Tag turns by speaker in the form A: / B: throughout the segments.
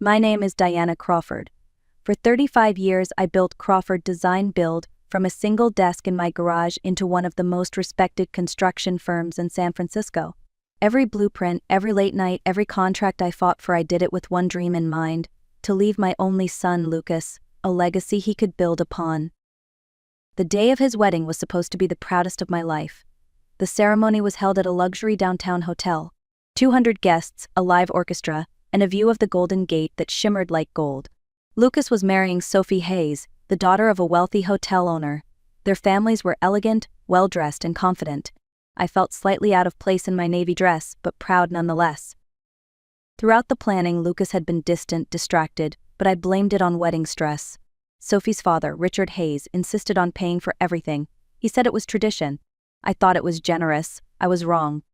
A: My name is Diana Crawford. For 35 years, I built Crawford Design Build from a single desk in my garage into one of the most respected construction firms in San Francisco. Every blueprint, every late night, every contract I fought for, I did it with one dream in mind: to leave my only son, Lucas, a legacy he could build upon. The day of his wedding was supposed to be the proudest of my life. The ceremony was held at a luxury downtown hotel. 200 guests, a live orchestra, and a view of the Golden Gate that shimmered like gold. Lucas was marrying Sophie Hayes, the daughter of a wealthy hotel owner. Their families were elegant, well-dressed, and confident. I felt slightly out of place in my navy dress, but proud nonetheless. Throughout the planning, Lucas had been distant, distracted, but I blamed it on wedding stress. Sophie's father, Richard Hayes, insisted on paying for everything. He said it was tradition. I thought it was generous. I was wrong.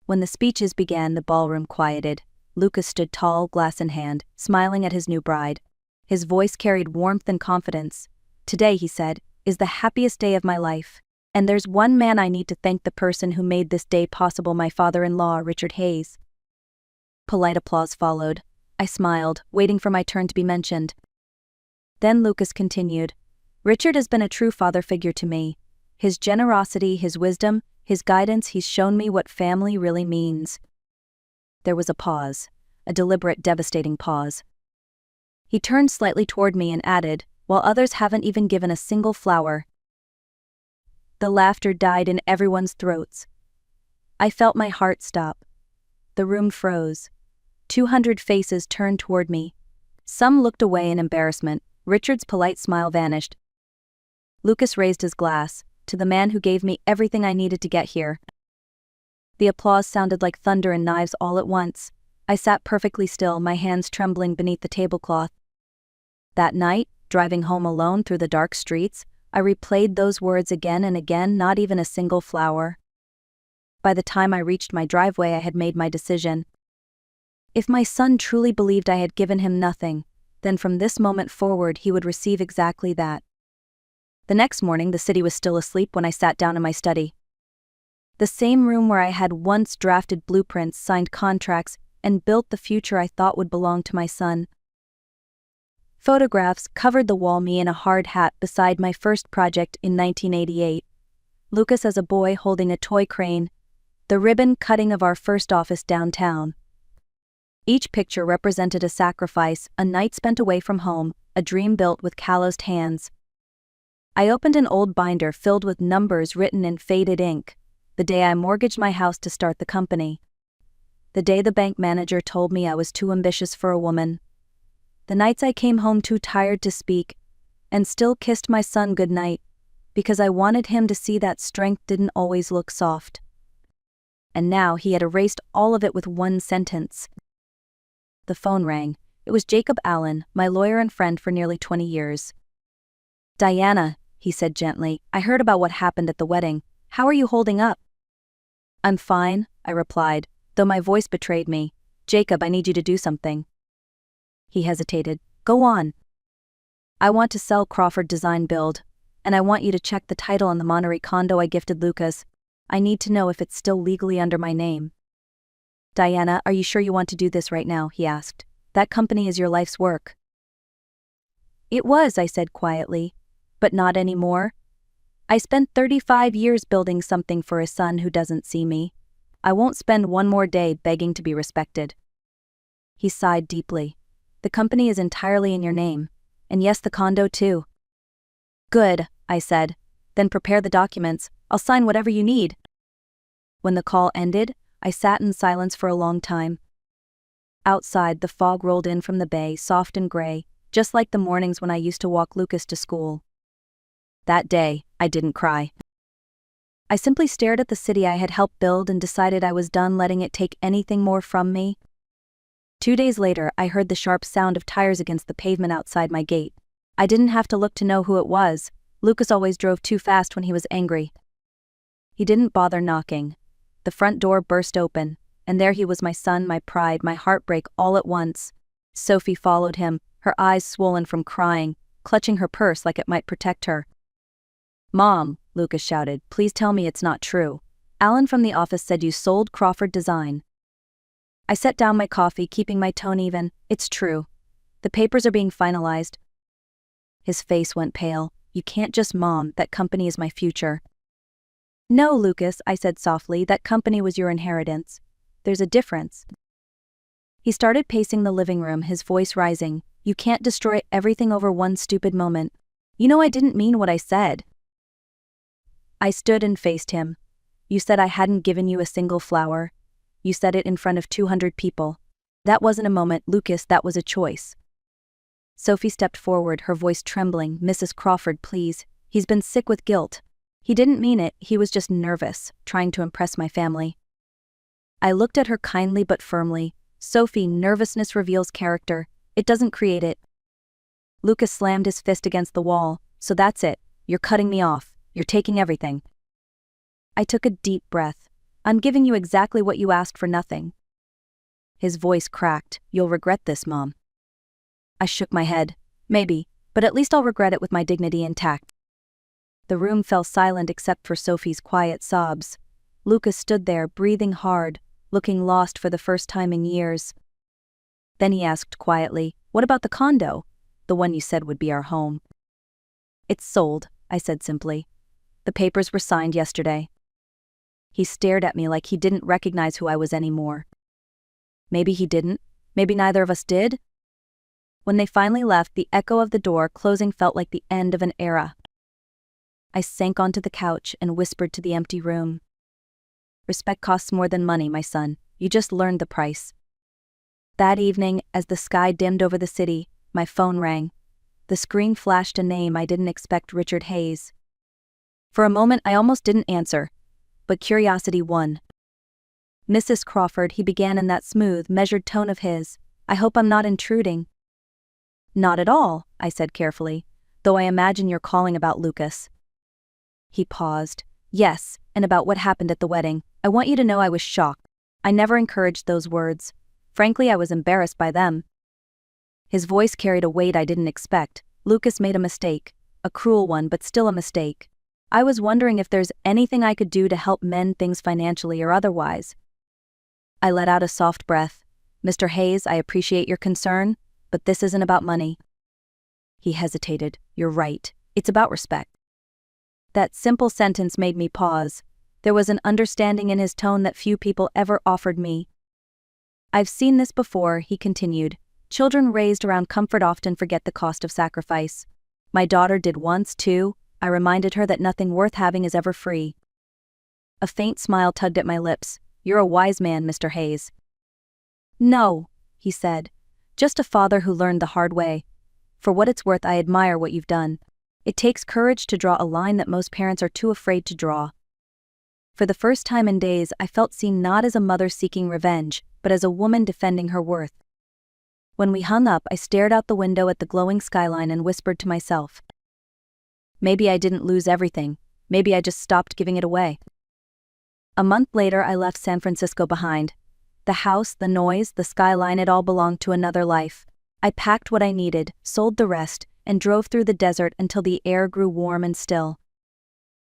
A: When the speeches began, the ballroom quieted. Lucas stood tall, glass in hand, smiling at his new bride. His voice carried warmth and confidence. "Today," he said, "is the happiest day of my life. And there's one man I need to thank, the person who made this day possible, my father-in-law, Richard Hayes." Polite applause followed. I smiled, waiting for my turn to be mentioned. Then Lucas continued, "Richard has been a true father figure to me. His generosity, his wisdom, his guidance, he's shown me what family really means." There was a pause, a deliberate, devastating pause. He turned slightly toward me and added, "While others haven't even given a single flower." The laughter died in everyone's throats. I felt my heart stop. The room froze. 200 faces turned toward me. Some looked away in embarrassment. Richard's polite smile vanished. Lucas raised his glass, "To the man who gave me everything I needed to get here." The applause sounded like thunder and knives all at once. I sat perfectly still, my hands trembling beneath the tablecloth. That night, driving home alone through the dark streets, I replayed those words again and again, not even a single flower. By the time I reached my driveway, I had made my decision. If my son truly believed I had given him nothing, then from this moment forward he would receive exactly that. The next morning, the city was still asleep when I sat down in my study. The same room where I had once drafted blueprints, signed contracts, and built the future I thought would belong to my son. Photographs covered the wall, me in a hard hat beside my first project in 1988. Lucas as a boy holding a toy crane. The ribbon cutting of our first office downtown. Each picture represented a sacrifice, a night spent away from home, a dream built with calloused hands. I opened an old binder filled with numbers written in faded ink. The day I mortgaged my house to start the company. The day the bank manager told me I was too ambitious for a woman. The nights I came home too tired to speak, and still kissed my son goodnight, because I wanted him to see that strength didn't always look soft. And now he had erased all of it with one sentence. The phone rang. It was Jacob Allen, my lawyer and friend for nearly 20 years. "Diana," he said gently, "I heard about what happened at the wedding. How are you holding up?" "I'm fine," I replied, though my voice betrayed me. "Jacob, I need you to do something." He hesitated. "Go on." "I want to sell Crawford Design Build, and I want you to check the title on the Monterey condo I gifted Lucas. I need to know if it's still legally under my name." "Diana, are you sure you want to do this right now?" he asked. "That company is your life's work." "It was," I said quietly, "but not anymore. I spent 35 years building something for a son who doesn't see me. I won't spend one more day begging to be respected." He sighed deeply. "The company is entirely in your name, and yes, the condo too." "Good," I said. "Then prepare the documents. I'll sign whatever you need." When the call ended, I sat in silence for a long time. Outside, the fog rolled in from the bay, soft and gray, just like the mornings when I used to walk Lucas to school. That day, I didn't cry. I simply stared at the city I had helped build and decided I was done letting it take anything more from me. 2 days later, I heard the sharp sound of tires against the pavement outside my gate. I didn't have to look to know who it was. Lucas always drove too fast when he was angry. He didn't bother knocking. The front door burst open, and there he was, my son, my pride, my heartbreak all at once. Sophie followed him, her eyes swollen from crying, clutching her purse like it might protect her. "Mom," Lucas shouted, "please tell me it's not true. Alan from the office said you sold Crawford Design." I set down my coffee, keeping my tone even. It's true. The papers are being finalized. His face went pale. You can't just, Mom, that company is my future. No, Lucas, I said softly, that company was your inheritance. There's a difference. He started pacing the living room, his voice rising. You can't destroy everything over one stupid moment. You know I didn't mean what I said. I stood and faced him. You said I hadn't given you a single flower. You said it in front of 200 people. That wasn't a moment, Lucas, that was a choice. Sophie stepped forward, her voice trembling. Mrs. Crawford, please. He's been sick with guilt. He didn't mean it, he was just nervous, trying to impress my family. I looked at her kindly but firmly. Sophie, nervousness reveals character. It doesn't create it. Lucas slammed his fist against the wall. So that's it. You're cutting me off. You're taking everything. I took a deep breath. I'm giving you exactly what you asked for nothing. His voice cracked. You'll regret this, Mom. I shook my head. Maybe, but at least I'll regret it with my dignity intact. The room fell silent except for Sophie's quiet sobs. Lucas stood there, breathing hard, looking lost for the first time in years. Then he asked quietly, what about the condo? The one you said would be our home. It's sold, I said simply. The papers were signed yesterday. He stared at me like he didn't recognize who I was anymore. Maybe he didn't. Maybe neither of us did. When they finally left, the echo of the door closing felt like the end of an era. I sank onto the couch and whispered to the empty room. Respect costs more than money, my son. You just learned the price. That evening, as the sky dimmed over the city, my phone rang. The screen flashed a name I didn't expect, Richard Hayes. For a moment, I almost didn't answer, but curiosity won. Mrs. Crawford, he began in that smooth, measured tone of his. I hope I'm not intruding. Not at all, I said carefully, though I imagine you're calling about Lucas. He paused. Yes, and about what happened at the wedding. I want you to know I was shocked. I never encouraged those words. Frankly, I was embarrassed by them. His voice carried a weight I didn't expect. Lucas made a mistake. A cruel one, but still a mistake. I was wondering if there's anything I could do to help mend things financially or otherwise. I let out a soft breath. Mr. Hayes, I appreciate your concern, but this isn't about money. He hesitated. You're right. It's about respect. That simple sentence made me pause. There was an understanding in his tone that few people ever offered me. I've seen this before, he continued. Children raised around comfort often forget the cost of sacrifice. My daughter did once, too. I reminded her that nothing worth having is ever free. A faint smile tugged at my lips. You're a wise man, Mr. Hayes. No, he said. Just a father who learned the hard way. For what it's worth, I admire what you've done. It takes courage to draw a line that most parents are too afraid to draw. For the first time in days, I felt seen not as a mother seeking revenge, but as a woman defending her worth. When we hung up, I stared out the window at the glowing skyline and whispered to myself. Maybe I didn't lose everything. Maybe I just stopped giving it away. A month later, I left San Francisco behind. The house, the noise, the skyline, it all belonged to another life. I packed what I needed, sold the rest, and drove through the desert until the air grew warm and still.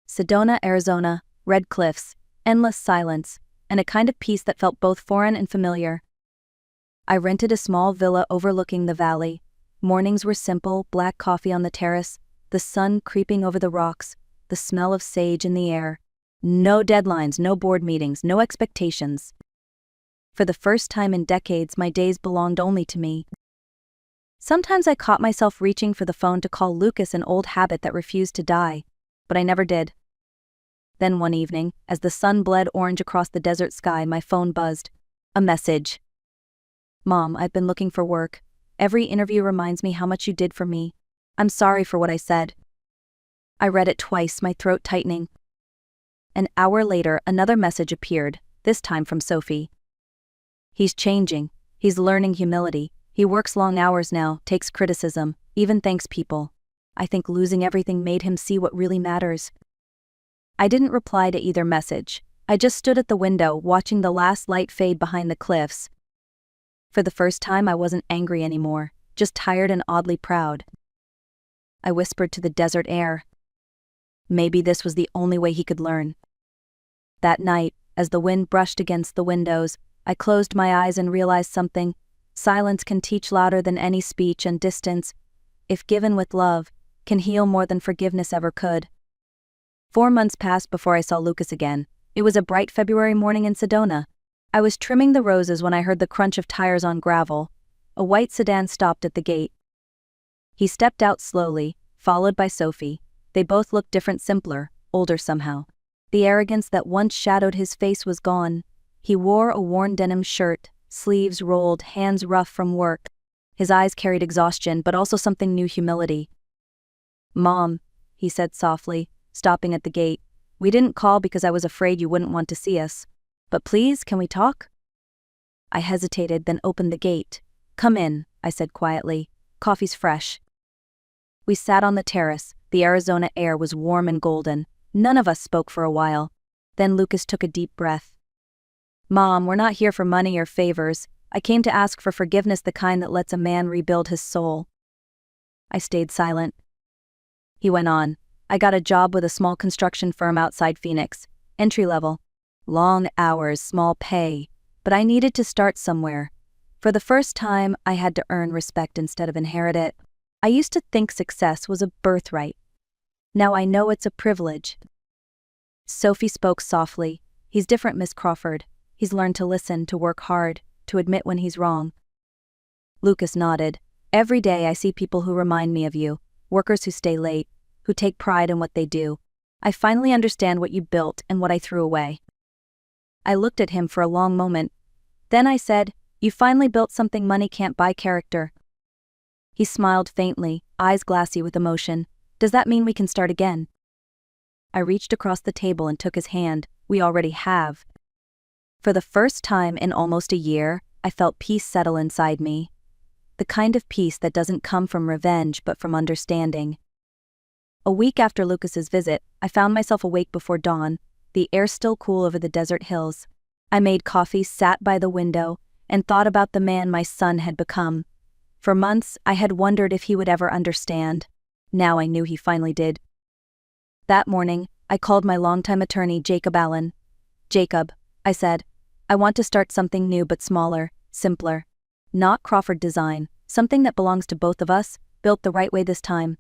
A: Sedona, Arizona, red cliffs, endless silence, and a kind of peace that felt both foreign and familiar. I rented a small villa overlooking the valley. Mornings were simple, black coffee on the terrace, the sun creeping over the rocks, the smell of sage in the air. No deadlines, no board meetings, no expectations. For the first time in decades, my days belonged only to me. Sometimes I caught myself reaching for the phone to call Lucas, an old habit that refused to die, but I never did. Then one evening, as the sun bled orange across the desert sky, my phone buzzed. A message. Mom, I've been looking for work. Every interview reminds me how much you did for me. I'm sorry for what I said. I read it twice, my throat tightening. An hour later, another message appeared, this time from Sophie. He's changing. He's learning humility. He works long hours now, takes criticism, even thanks people. I think losing everything made him see what really matters. I didn't reply to either message. I just stood at the window, watching the last light fade behind the cliffs. For the first time, I wasn't angry anymore, just tired and oddly proud. I whispered to the desert air. Maybe this was the only way he could learn. That night, as the wind brushed against the windows, I closed my eyes and realized something. Silence can teach louder than any speech, and distance, if given with love, can heal more than forgiveness ever could. 4 months passed before I saw Lucas again. It was a bright February morning in Sedona. I was trimming the roses when I heard the crunch of tires on gravel. A white sedan stopped at the gate. He stepped out slowly, followed by Sophie. They both looked different, simpler, older somehow. The arrogance that once shadowed his face was gone. He wore a worn denim shirt, sleeves rolled, hands rough from work. His eyes carried exhaustion, but also something new, humility. "Mom," he said softly, stopping at the gate. "We didn't call because I was afraid you wouldn't want to see us. But please, can we talk?" I hesitated, then opened the gate. "Come in," I said quietly. "Coffee's fresh." We sat on the terrace. The Arizona air was warm and golden. None of us spoke for a while. Then Lucas took a deep breath. "Mom, we're not here for money or favors. I came to ask for forgiveness, the kind that lets a man rebuild his soul." I stayed silent. He went on. "I got a job with a small construction firm outside Phoenix. Entry level. Long hours, small pay. But I needed to start somewhere. For the first time, I had to earn respect instead of inherit it. I used to think success was a birthright. Now I know it's a privilege." Sophie spoke softly. "He's different, Miss Crawford. He's learned to listen, to work hard, to admit when he's wrong." Lucas nodded. "Every day I see people who remind me of you, workers who stay late, who take pride in what they do. I finally understand what you built and what I threw away." I looked at him for a long moment. Then I said, "You finally built something money can't buy, character." He smiled faintly, eyes glassy with emotion. "Does that mean we can start again?" I reached across the table and took his hand. "We already have." For the first time in almost a year, I felt peace settle inside me. The kind of peace that doesn't come from revenge but from understanding. A week after Lucas's visit, I found myself awake before dawn, the air still cool over the desert hills. I made coffee, sat by the window, and thought about the man my son had become. For months, I had wondered if he would ever understand. Now I knew he finally did. That morning, I called my longtime attorney, Jacob Allen. "Jacob," I said, "I want to start something new but smaller, simpler. Not Crawford design, something that belongs to both of us, built the right way this time."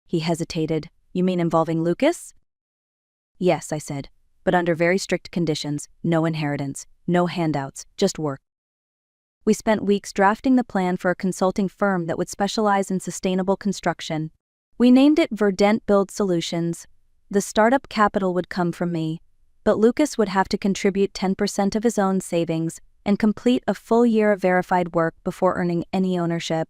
A: He hesitated. "You mean involving Lucas?" "Yes," I said, "but under very strict conditions, no inheritance, no handouts, just work." We spent weeks drafting the plan for a consulting firm that would specialize in sustainable construction. We named it Verdant Build Solutions. The startup capital would come from me, but Lucas would have to contribute 10% of his own savings and complete a full year of verified work before earning any ownership.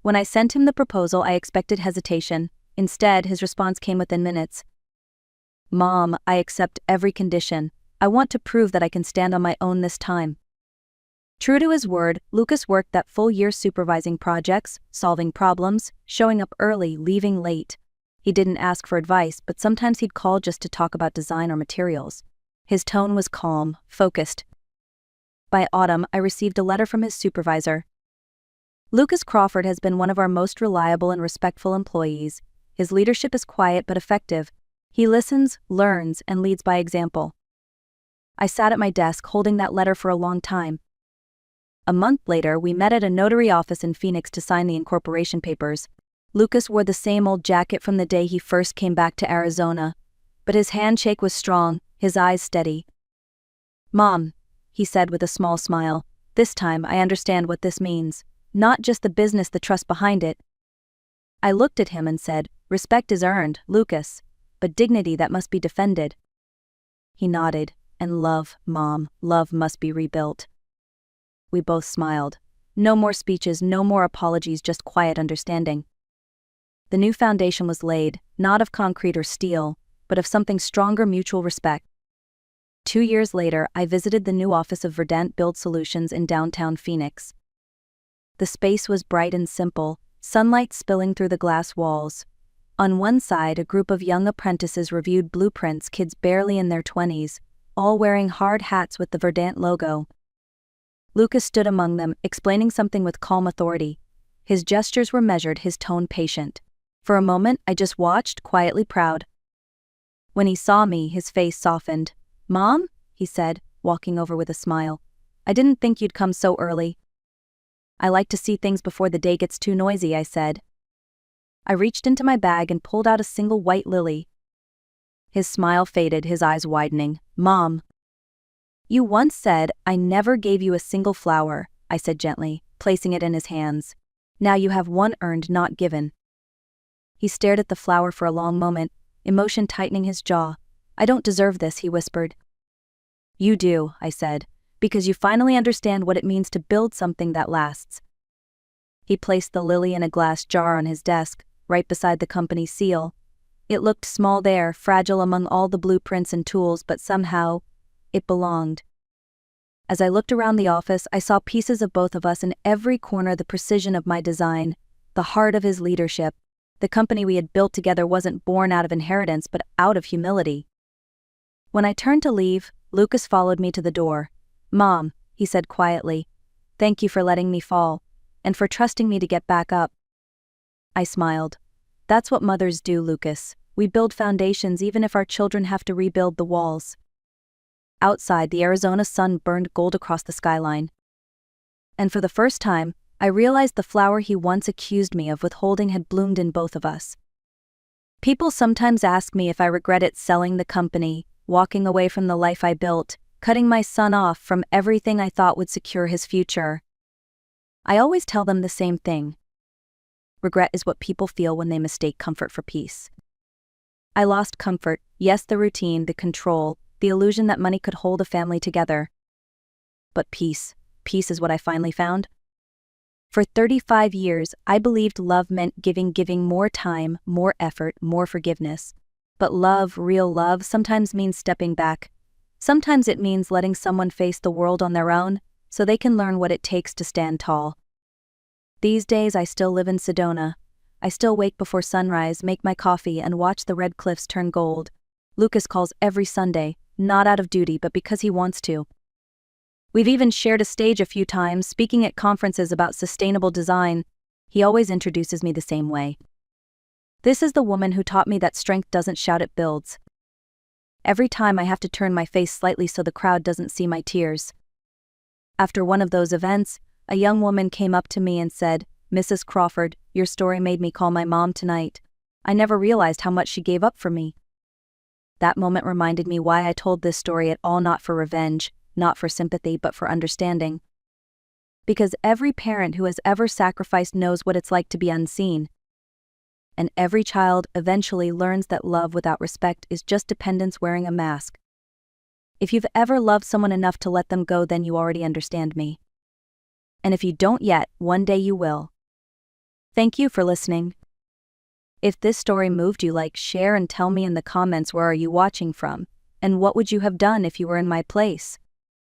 A: When I sent him the proposal, I expected hesitation. Instead, his response came within minutes. "Mom, I accept every condition. I want to prove that I can stand on my own this time." True to his word, Lucas worked that full year supervising projects, solving problems, showing up early, leaving late. He didn't ask for advice, but sometimes he'd call just to talk about design or materials. His tone was calm, focused. By autumn, I received a letter from his supervisor. "Lucas Crawford has been one of our most reliable and respectful employees. His leadership is quiet but effective. He listens, learns, and leads by example." I sat at my desk holding that letter for a long time. A month later, we met at a notary office in Phoenix to sign the incorporation papers. Lucas wore the same old jacket from the day he first came back to Arizona, but his handshake was strong, his eyes steady. "Mom," he said with a small smile, "this time I understand what this means. Not just the business, the trust behind it." I looked at him and said, "Respect is earned, Lucas, but dignity that must be defended." He nodded. "And love, Mom, love must be rebuilt." We both smiled. No more speeches, no more apologies, just quiet understanding. The new foundation was laid, not of concrete or steel, but of something stronger, mutual respect. 2 years later, I visited the new office of Verdant Build Solutions in downtown Phoenix. The space was bright and simple, sunlight spilling through the glass walls. On one side, a group of young apprentices reviewed blueprints, kids barely in their 20s, all wearing hard hats with the Verdant logo. Lucas stood among them, explaining something with calm authority. His gestures were measured, his tone patient. For a moment, I just watched, quietly proud. When he saw me, his face softened. "Mom," he said, walking over with a smile. I didn't think you'd come so early. I like to see things before the day gets too noisy, I said. I reached into my bag and pulled out a single white lily. His smile faded, his eyes widening. Mom. You once said I never gave you a single flower, I said gently, placing it in his hands. Now you have one earned, not given. He stared at the flower for a long moment, emotion tightening his jaw. I don't deserve this, he whispered. You do, I said, because you finally understand what it means to build something that lasts. He placed the lily in a glass jar on his desk, right beside the company seal. It looked small there, fragile among all the blueprints and tools, but somehow, it belonged. As I looked around the office, I saw pieces of both of us in every corner, the precision of my design, the heart of his leadership. The company we had built together wasn't born out of inheritance, but out of humility. When I turned to leave, Lucas followed me to the door. Mom, he said quietly, thank you for letting me fall, and for trusting me to get back up. I smiled. That's what mothers do, Lucas. We build foundations even if our children have to rebuild the walls. Outside, the Arizona sun burned gold across the skyline. And for the first time, I realized the flower he once accused me of withholding had bloomed in both of us. People sometimes ask me if I regretted selling the company, walking away from the life I built, cutting my son off from everything I thought would secure his future. I always tell them the same thing. Regret is what people feel when they mistake comfort for peace. I lost comfort, yes, the routine, the control, the illusion that money could hold a family together. But peace is what I finally found. For 35 years, I believed love meant giving more time, more effort, more forgiveness. But love, real love, sometimes means stepping back. Sometimes it means letting someone face the world on their own, so they can learn what it takes to stand tall. These days I still live in Sedona. I still wake before sunrise, make my coffee, and watch the red cliffs turn gold. Lucas calls every Sunday, not out of duty but because he wants to. We've even shared a stage a few times, speaking at conferences about sustainable design. He always introduces me the same way. This is the woman who taught me that strength doesn't shout, it builds. Every time I have to turn my face slightly so the crowd doesn't see my tears. After one of those events, a young woman came up to me and said, Mrs. Crawford, your story made me call my mom tonight. I never realized how much she gave up for me. That moment reminded me why I told this story at all, not for revenge, not for sympathy, but for understanding. Because every parent who has ever sacrificed knows what it's like to be unseen. And every child eventually learns that love without respect is just dependence wearing a mask. If you've ever loved someone enough to let them go, then you already understand me. And if you don't yet, one day you will. Thank you for listening. If this story moved you, like, share, and tell me in the comments where are you watching from, and what would you have done if you were in my place.